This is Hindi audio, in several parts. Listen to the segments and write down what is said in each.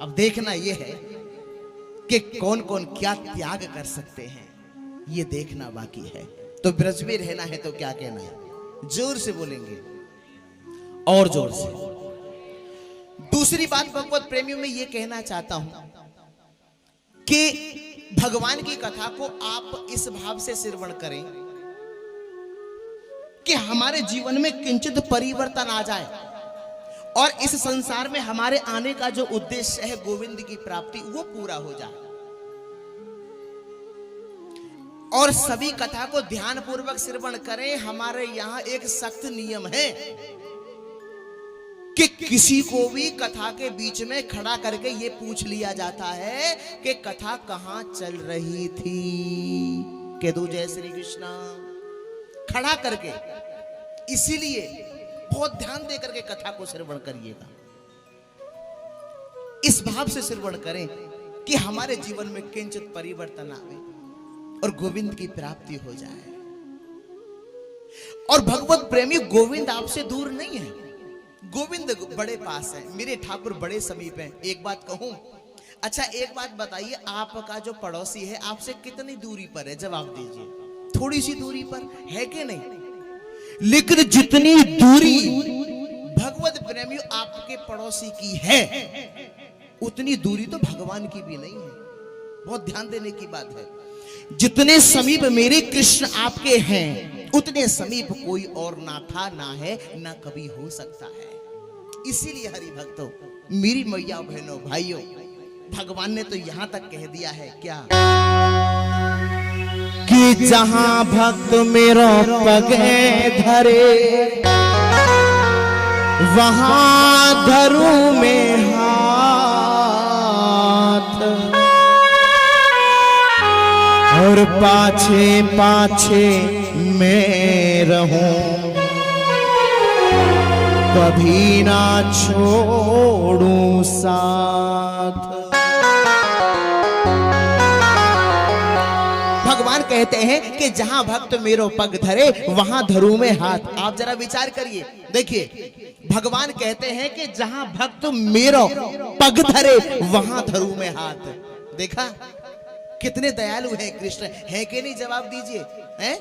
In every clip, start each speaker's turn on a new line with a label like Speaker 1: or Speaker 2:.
Speaker 1: अब देखना यह है कि कौन कौन क्या त्याग कर सकते हैं, ये देखना बाकी है। तो ब्रज में रहना है तो क्या कहना है, जोर से बोलेंगे और जोर से। दूसरी बात भगवत प्रेमियों में ये कहना चाहता हूं कि भगवान की कथा को आप इस भाव से श्रवण करें कि हमारे जीवन में किंचित परिवर्तन आ जाए और इस संसार में हमारे आने का जो उद्देश्य है गोविंद की प्राप्ति, वो पूरा हो जाए। और सभी कथा को ध्यान पूर्वक श्रवण करें। हमारे यहां एक सख्त नियम है कि किसी को भी कथा के बीच में खड़ा करके ये पूछ लिया जाता है कि कथा कहां चल रही थी। कह दो जय श्री कृष्णा, खड़ा करके। इसीलिए बहुत ध्यान दे करके कथा को श्रवण करिएगा, इस भाव से श्रवण करें कि हमारे जीवन में किंचित परिवर्तन आवे और गोविंद की प्राप्ति हो जाए। और भगवत प्रेमी, गोविंद आपसे दूर नहीं है, गोविंद बड़े पास है, मेरे ठाकुर बड़े समीप हैं। एक बात कहूं, अच्छा एक बात बताइए, आपका जो पड़ोसी है आपसे कितनी दूरी पर है, जवाब दीजिए। थोड़ी सी दूरी पर है कि नहीं? लेकिन जितनी दूरी भगवत प्रेमियों आपके पड़ोसी की है, उतनी दूरी तो भगवान की भी नहीं है। बहुत ध्यान देने की बात है। जितने समीप मेरे कृष्ण आपके हैं, उतने समीप कोई और ना था, ना है, ना कभी हो सकता है। इसीलिए हरि भक्तों, मेरी मैया बहनों भाइयों, भगवान ने तो यहां तक कह दिया है क्या कि जहां भक्त मेरा पग धरे, वहां धरूं में हाथ, और पाछे पाछे मैं रहूं, कभी ना छोड़ूं साथ। भगवान कहते हैं कि जहां भक्त मेरो पग धरे, वहां धरूं में हाथ। आप जरा विचार करिए, देखिए भगवान कहते हैं कि जहां भक्त मेरो पग धरे, वहां धरूं में हाथ। देखा कितने दयालु हैं कृष्ण, है कि नहीं? जवाब दीजिए। हैं?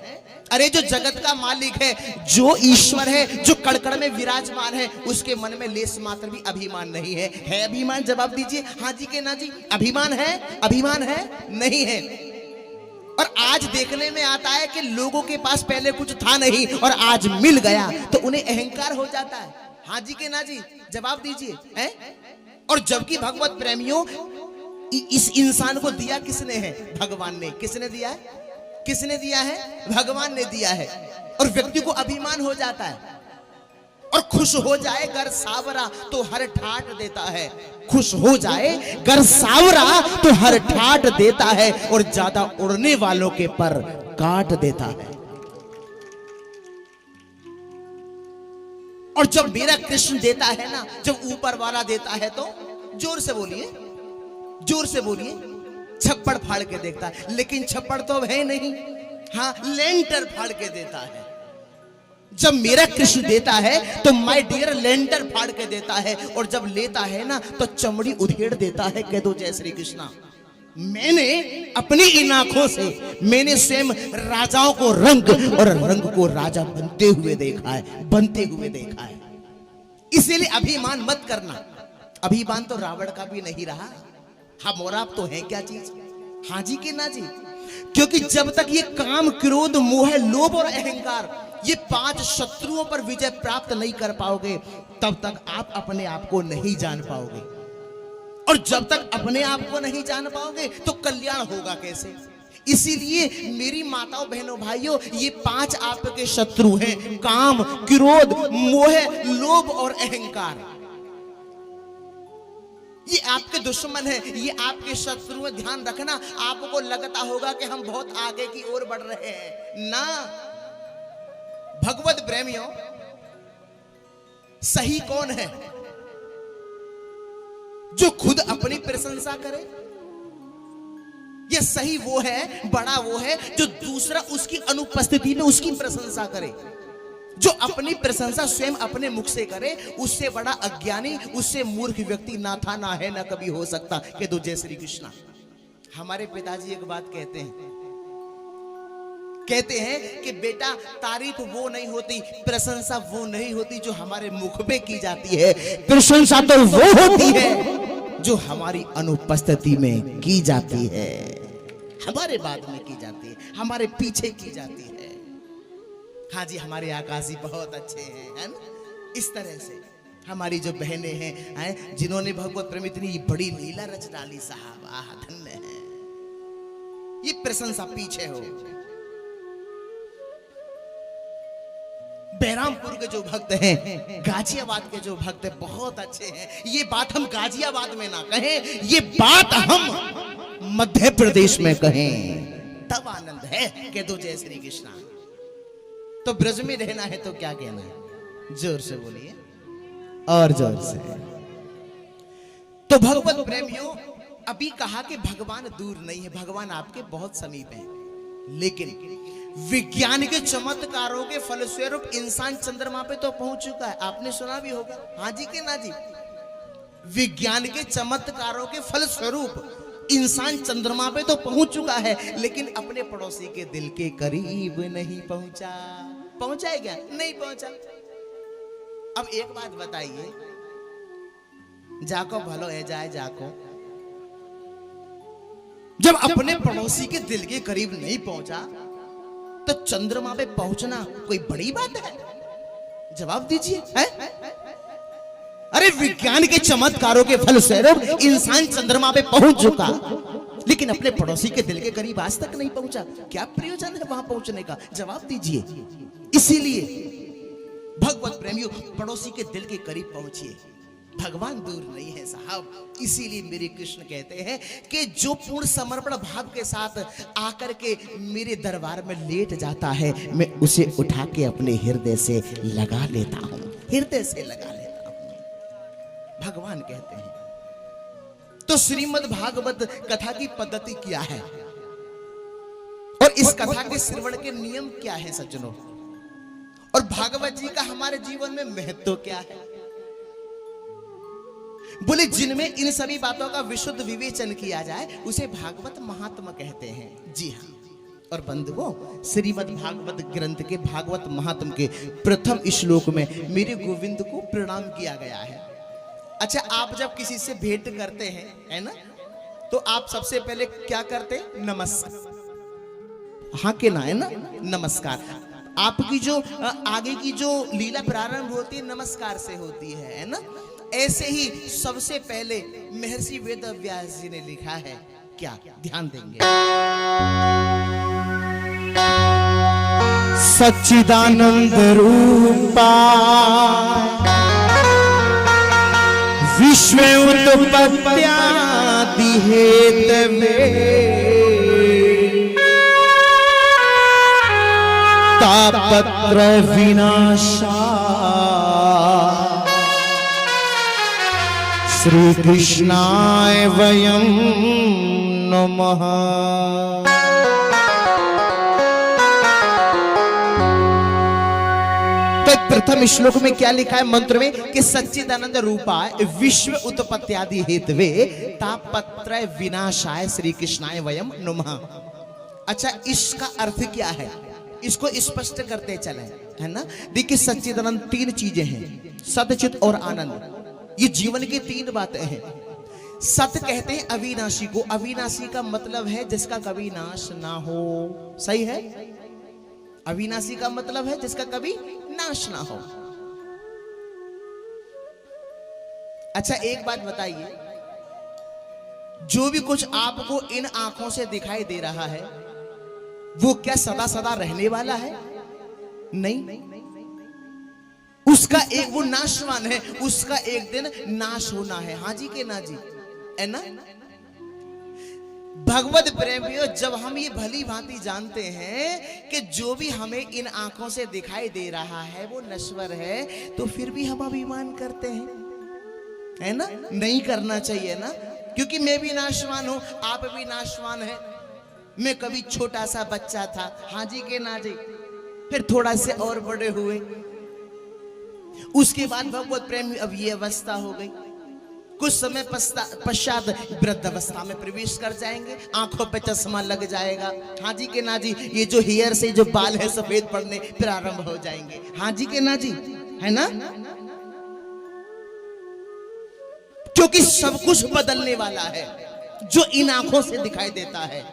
Speaker 1: अरे जो जगत का मालिक है, जो ईश्वर है, जो कड़कड़ में विराजमान है, उसके मन में लेस मात्र भी अभिमान नहीं है। है अभिमान? जवाब दीजिए। हाँ जी के ना जी? अभिमान है? अभिमान है? नहीं है। और आज देखने में आता है कि लोगों के पास पहले कुछ था नहीं और आज मिल गया तो उन्हें अहंकार हो जाता है। हाँ जी के ना जी? जवाब दीजिए। हैं? और जबकि भगवत प्रेमियों, इस इंसान को दिया किसने है? भगवान ने। किसने दिया है? किसने दिया है? भगवान ने दिया है। और व्यक्ति को अभिमान हो जाता है, और खुश हो जाए गर सावरा तो हर ठाट देता है। खुश हो जाए गर सावरा तो हर ठाट देता है, और ज्यादा उड़ने वालों के पर काट देता है। और जब मेरा कृष्ण देता है ना, जब ऊपर वाला देता है, तो जोर से बोलिए, जोर से बोलिए, छप्पड़ फाड़ के देखता है। लेकिन छप्पड़ तो है नहीं, हाँ लेंटर फाड़ के देता है। जब मेरा कृष्ण देता है तो माय डियर लेंटर फाड़ के देता है, और जब लेता है ना तो चमड़ी उधेड़ देता है। कह दो जय श्री कृष्णा। मैंने अपनी इन आंखों से, मैंने स्वयं राजाओं को रंग और रंग को राजा बनते हुए देखा है, बनते हुए देखा है। इसीलिए अभिमान मत करना। अभिमान तो रावण का भी नहीं रहा। हम और आप तो हैं क्या चीज? हाँ जी के ना जी? क्योंकि जब तक ये काम, क्रोध, मोह, लोभ और अहंकार, ये 5 शत्रुओं पर विजय प्राप्त नहीं कर पाओगे, तब तक आप अपने आप को नहीं जान पाओगे। और जब तक अपने आप को नहीं जान पाओगे तो कल्याण होगा कैसे? इसीलिए मेरी माताओं बहनों भाइयों, ये 5 आपके शत्रु हैं, काम, क्रोध, मोह, लोभ और अहंकार। ये आपके दुश्मन है, ये आपके शत्रु है। ध्यान रखना। आपको लगता होगा कि हम बहुत आगे की ओर बढ़ रहे हैं, ना। भगवत प्रेमियों, सही कौन है? जो खुद अपनी प्रशंसा करे। ये सही वो है, बड़ा वो है जो दूसरा उसकी अनुपस्थिति में उसकी प्रशंसा करे। जो अपनी प्रशंसा स्वयं अपने मुख से करे, उससे बड़ा अज्ञानी, उससे मूर्ख व्यक्ति ना था, ना है, ना कभी हो सकता। कि दो जय श्री कृष्णा। हमारे पिताजी एक बात कहते हैं कि बेटा, तारीफ वो नहीं होती, प्रशंसा वो नहीं होती जो हमारे मुख पे की जाती है, प्रशंसा तो वो होती है जो हमारी अनुपस्थिति में की जाती है, हमारे बाद में की जाती है, हमारे पीछे की जाती है। हाँ जी, हमारे आकाश जी बहुत अच्छे हैं, है ना? इस तरह से हमारी जो बहनें हैं, जिन्होंने भगवत प्रेम इतनी बड़ी लीला रच डाली, साहब आह धन्य है। ये प्रशंसा पीछे हो। बहरामपुर के जो भक्त हैं, गाजियाबाद के जो भक्त हैं, बहुत अच्छे हैं। ये बात हम गाजियाबाद में ना कहें, ये बात हम मध्य प्रदेश में कहें, तब आनंद है। कह दो जय श्री कृष्णा। तो ब्रज में रहना है तो क्या कहना है? जोर से बोलिए, और जोर से। तो भगवत प्रेमियों, अभी कहा कि भगवान दूर नहीं है, भगवान आपके बहुत समीप है, लेकिन विज्ञान के चमत्कारों के फलस्वरूप इंसान चंद्रमा पे तो पहुंच चुका है। आपने सुना भी होगा, हाँ जी के ना जी? विज्ञान के चमत्कारों के फलस्वरूप इंसान चंद्रमा पे तो पहुंच चुका है, लेकिन अपने पड़ोसी के दिल के करीब नहीं पहुंचा। पहुंचा है क्या? नहीं पहुंचा। अब एक बात बताइए, जाको भलो है जाए जाको, जब अपने पड़ोसी के दिल के करीब नहीं पहुंचा तो चंद्रमा पे पहुंचना कोई बड़ी बात है? जवाब दीजिए, है? अरे विज्ञान के चमत्कारों के फलस्वरूप इंसान चंद्रमा पे पहुंच चुका, लेकिन अपने पड़ोसी के दिल के करीब आज तक नहीं पहुंचा। क्या प्रयोजन है वहां पहुंचने का? जवाब दीजिए। इसीलिए भगवत प्रेमियों, पड़ोसी के दिल के करीब पहुंचिए, भगवान दूर नहीं है साहब। इसीलिए मेरे कृष्ण कहते हैं कि जो पूर्ण समर्पण भाव के साथ आकर के मेरे दरबार में लेट जाता है, मैं उसे उठा के अपने हृदय से लगा लेता हूं, हृदय से लगा लेता हूं, भगवान कहते हैं। तो श्रीमद् भागवत कथा की पद्धति क्या है और इस कथा के श्रवण के नियम क्या है सज्जनों, और भागवत जी का हमारे जीवन में महत्व क्या है? बोले, जिनमें इन सभी बातों का विशुद्ध विवेचन किया जाए उसे भागवत महात्मा कहते हैं। जी हाँ, और बंधुओं, श्रीमद् भागवत ग्रंथ के भागवत महात्म के प्रथम श्लोक में मेरे गोविंद को प्रणाम किया गया है। अच्छा, आप जब किसी से भेंट करते हैं, है ना, तो आप सबसे पहले क्या करते हैं? नमस्कार। हाँ के ना, है ना? नमस्कार। आपकी जो आगे की जो लीला प्रारंभ होती है नमस्कार से होती है ना? ऐसे ही सबसे पहले महर्षि वेद व्यास जी ने लिखा है, क्या? ध्यान देंगे। सच्चिदानंद रूपा विश्व उत्पत्त्यादि हेतवे तापत्र विनाशा श्री कृष्णाय वयं नमः। तो प्रथम श्लोक में क्या लिखा है मंत्र में कि सच्चिदानंद रूपाय विश्व उत्पत्त्यादि हेतवे तापत्र विनाशाय श्री कृष्णाय वयं नमः। अच्छा, इसका अर्थ क्या है? इसको स्पष्ट करते चले, है ना? देखिए, सच्चिदानंद तीन चीजें हैं, सतचित और आनंद। ये जीवन की तीन बातें हैं। सत कहते हैं अविनाशी को, अविनाशी का मतलब है जिसका कभी नाश ना हो। सही है? अविनाशी का मतलब है जिसका कभी नाश ना हो। अच्छा, एक बात बताइए, जो भी कुछ आपको इन आंखों से दिखाई दे रहा है वो क्या सदा सदा रहने वाला है? नहीं, उसका एक वो नाशवान है, उसका एक दिन नाश होना है। हाँ जी के ना जी, है ना? भगवत प्रेमियों, जब हम ये भली भांति जानते हैं कि जो भी हमें इन आंखों से दिखाई दे रहा है वो नश्वर है, तो फिर भी हम अभिमान करते हैं, है ना? नहीं करना चाहिए ना, क्योंकि मैं भी नाशवान हूं, आप भी नाशवान हैं। मैं कभी छोटा सा बच्चा था, हाँ जी के ना जी, फिर थोड़ा से और बड़े हुए, उसके बाद भगवत प्रेम अब ये अवस्था हो गई, कुछ समय पश्चात वृद्धावस्था में प्रवेश कर जाएंगे, आंखों पे चश्मा लग जाएगा। हाँ जी के ना जी, ये जो हेयर से जो बाल है सफेद पड़ने प्रारंभ हो जाएंगे। हाँ जी के ना जी, है ना? क्योंकि सब कुछ बदलने वाला है जो इन आंखों से दिखाई देता है,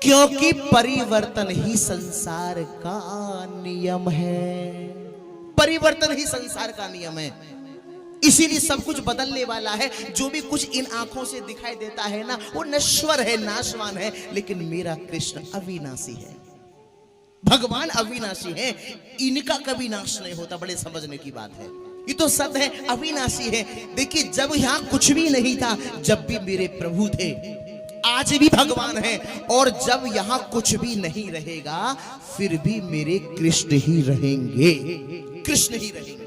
Speaker 1: क्योंकि परिवर्तन ही संसार का नियम है। परिवर्तन ही संसार का नियम है, इसीलिए सब कुछ बदलने वाला है। जो भी कुछ इन आंखों से दिखाई देता है ना, वो नश्वर है, नाशवान है, लेकिन मेरा कृष्ण अविनाशी है, भगवान अविनाशी है, इनका कभी नाश नहीं होता। बड़े समझने की बात है, ये तो सत्य है, अविनाशी है। देखिए, जब यहां कुछ भी नहीं था, जब भी मेरे प्रभु थे, आज भी भगवान है, और जब यहां कुछ भी नहीं रहेगा, फिर भी मेरे कृष्ण ही रहेंगे, कृष्ण ही रहेंगे।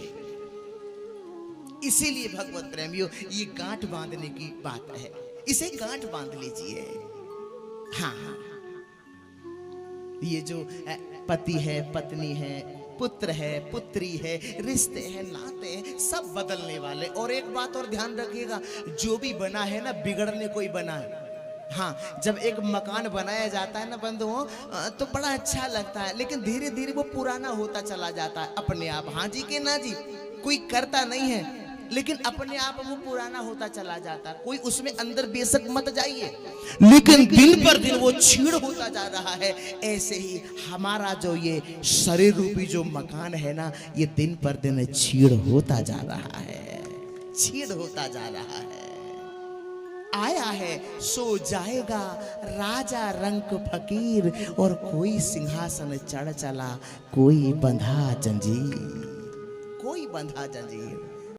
Speaker 1: इसीलिए भगवत प्रेमियों, ये गांठ बांधने की बात है, इसे गांठ बांध लीजिए। हाँ, ये जो पति है, पत्नी है, पुत्र है, पुत्री है, रिश्ते हैं, नाते हैं, सब बदलने वाले। और एक बात और ध्यान रखिएगा, जो भी बना है ना, बिगड़ने को ही बना है। हाँ, जब एक मकान बनाया जाता है ना बंधुओं, तो बड़ा अच्छा लगता है, लेकिन धीरे धीरे वो पुराना होता चला जाता है अपने आप। हाँ जी के ना जी, कोई करता नहीं है, लेकिन अपने आप वो पुराना होता चला जाता है। कोई उसमें अंदर बेशक मत जाइए, लेकिन दिन पर दिन वो छीड़ होता जा रहा है। ऐसे ही हमारा जो ये शरीर रूपी जो मकान है ना, ये दिन पर दिन छीड़ होता जा रहा है, छीड़ होता जा रहा है। आया है सो जाएगा राजा रंक फकीर, और कोई सिंहासन चढ़ चला, कोई बंधा जंजीर, कोई बंधा जंजीर।